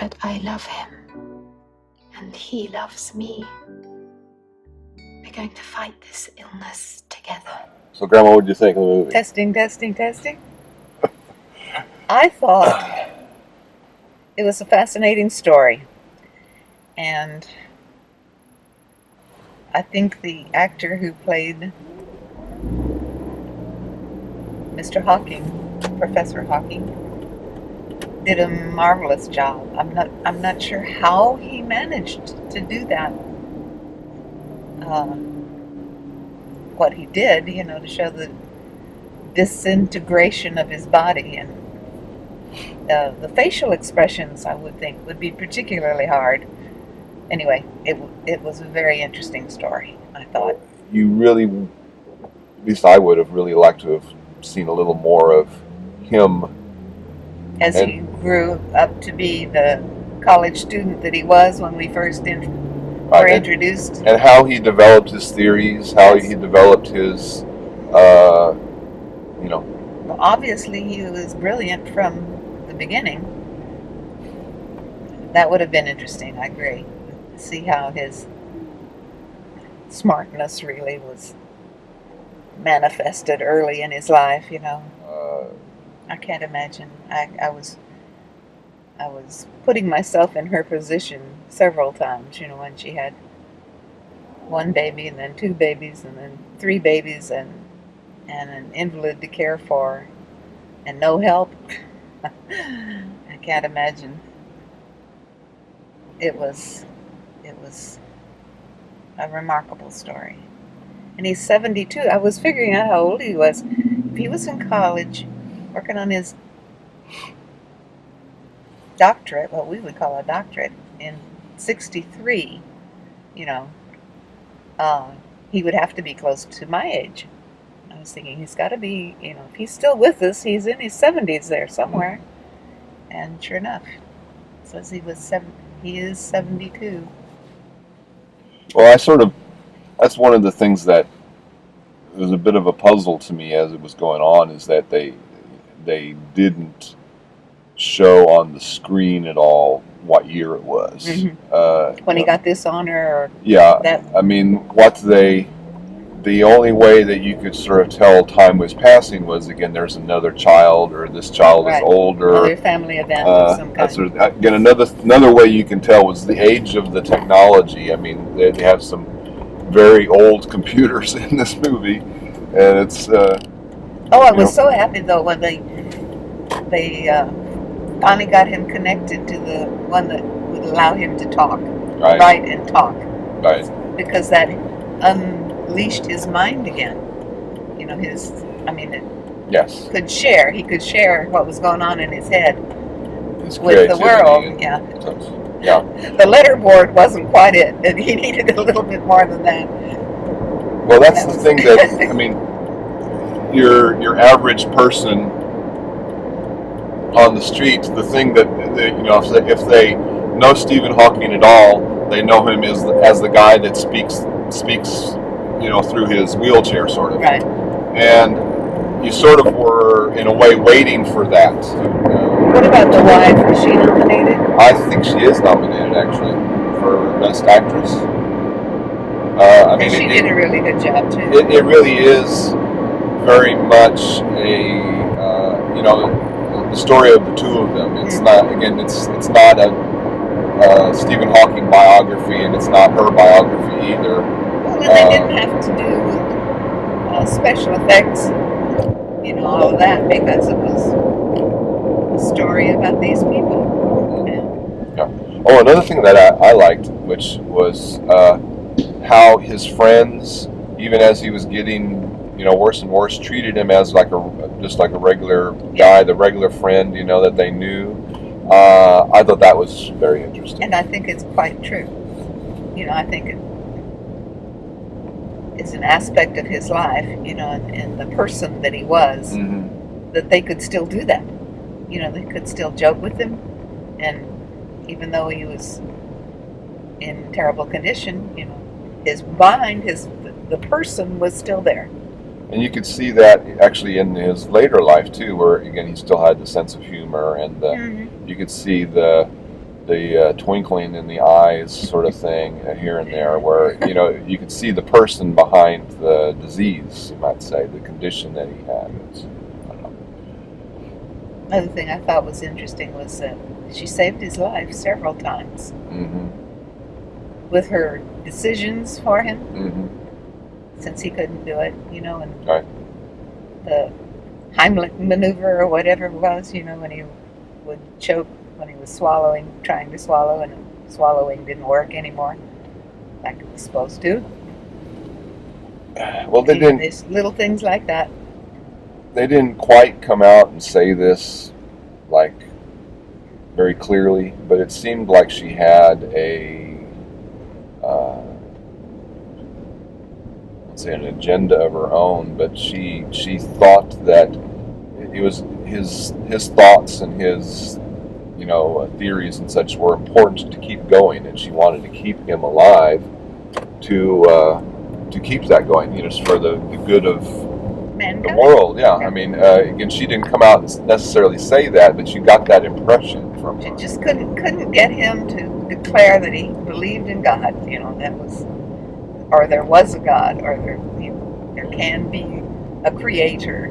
But I love him, and he loves me. We're going to fight this illness together. So, Grandma, what did you think of the movie? Testing, testing, testing. I thought it was a fascinating story. And I think the actor who played Mr. Hawking, Professor Hawking, did a marvelous job. I'm not sure how he managed to do that. What he did, to show the disintegration of his body, and the facial expressions, I would think, would be particularly hard. Anyway, it was a very interesting story, I thought. You really, at least I would have really liked to have seen a little more of him. As he grew up to be the college student that he was when we first were introduced. And how he developed his theories, how he developed his, Well, obviously he was brilliant from the beginning. That would have been interesting, I agree. See how his smartness really was manifested early in his life, I can't imagine. I was putting myself in her position several times, when she had one baby and then two babies and then three babies and an invalid to care for and no help. I can't imagine. It was a remarkable story. And he's 72. I was figuring out how old he was. If he was in college working on his doctorate, what we would call a doctorate, in 63, he would have to be close to my age. I was thinking he's got to be, if he's still with us, he's in his 70s there somewhere. And sure enough, it says he is 72. Well, that's one of the things that was a bit of a puzzle to me as it was going on, is that they didn't show on the screen at all what year it was. Mm-hmm. When he got this honor? The only way that you could sort of tell time was passing was, again, there's another child, or this child is older. Another family event of some kind. Again, another way you can tell was the age of the technology. I mean, they have some very old computers in this movie, and it's... I was so happy, though, when they finally got him connected to the one that would allow him to talk, write and talk. Right. Because that unleashed his mind again. Yes. He could share what was going on in his head with the world. Yeah. The letterboard wasn't quite it, and he needed a little bit more than that. Well, that's the thing that, your average person on the street, the thing that if they know Stephen Hawking at all, they know him as the guy that speaks through his wheelchair, sort of. Right. And you sort of were, in a way, waiting for that. What about the wife? Was she nominated? I think she is nominated, actually, for Best Actress. She did a really good job, too. It really is very much the story of the two of them. It's not, again, it's not a Stephen Hawking biography, and it's not her biography either. Well, and they didn't have to do special effects, all of that, because it was a story about these people. Yeah. Oh, another thing that I liked, which was how his friends, even as he was getting worse and worse, treated him as just like a regular guy, the regular friend, that they knew. I thought that was very interesting. And I think it's quite true. I think it's an aspect of his life, and the person that he was, that they could still do that. They could still joke with him, and even though he was in terrible condition, his mind, the person was still there. And you could see that actually in his later life too, where again he still had the sense of humor, and you could see the twinkling in the eyes sort of thing here and there, where you could see the person behind the disease, you might say, the condition that he had. I don't know. Another thing I thought was interesting was that she saved his life several times with her decisions for him, since he couldn't do it, and Right. the Heimlich maneuver or whatever it was, when he would choke when he was trying to swallow, and swallowing didn't work anymore like it was supposed to. Well, they didn't. There's little things like that. They didn't quite come out and say this like very clearly, but it seemed like she had let's say an agenda of her own, but she thought that it was his thoughts and his theories and such were important to keep going, and she wanted to keep him alive to keep that going, for the good of Mankind. the world. Yeah, I mean, again, she didn't come out and necessarily say that, but you got that impression from She her. just couldn't get him to declare that he believed in God. That was, or there was a God, or there can be a creator.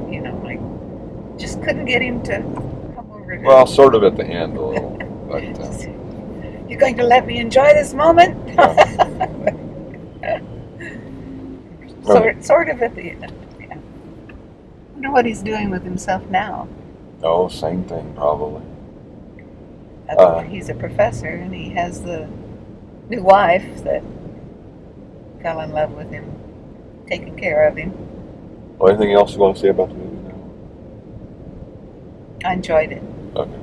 Just couldn't get him to come over. Well, sort of at the end a little, but you're going to let me enjoy this moment. Sort of at the end. Yeah. I wonder what he's doing with himself now. oh, same thing probably. He's a professor, and he has the new wife that fell in love with him, taking care of him. Well, anything else you want to say about the movie now? I enjoyed it. Okay.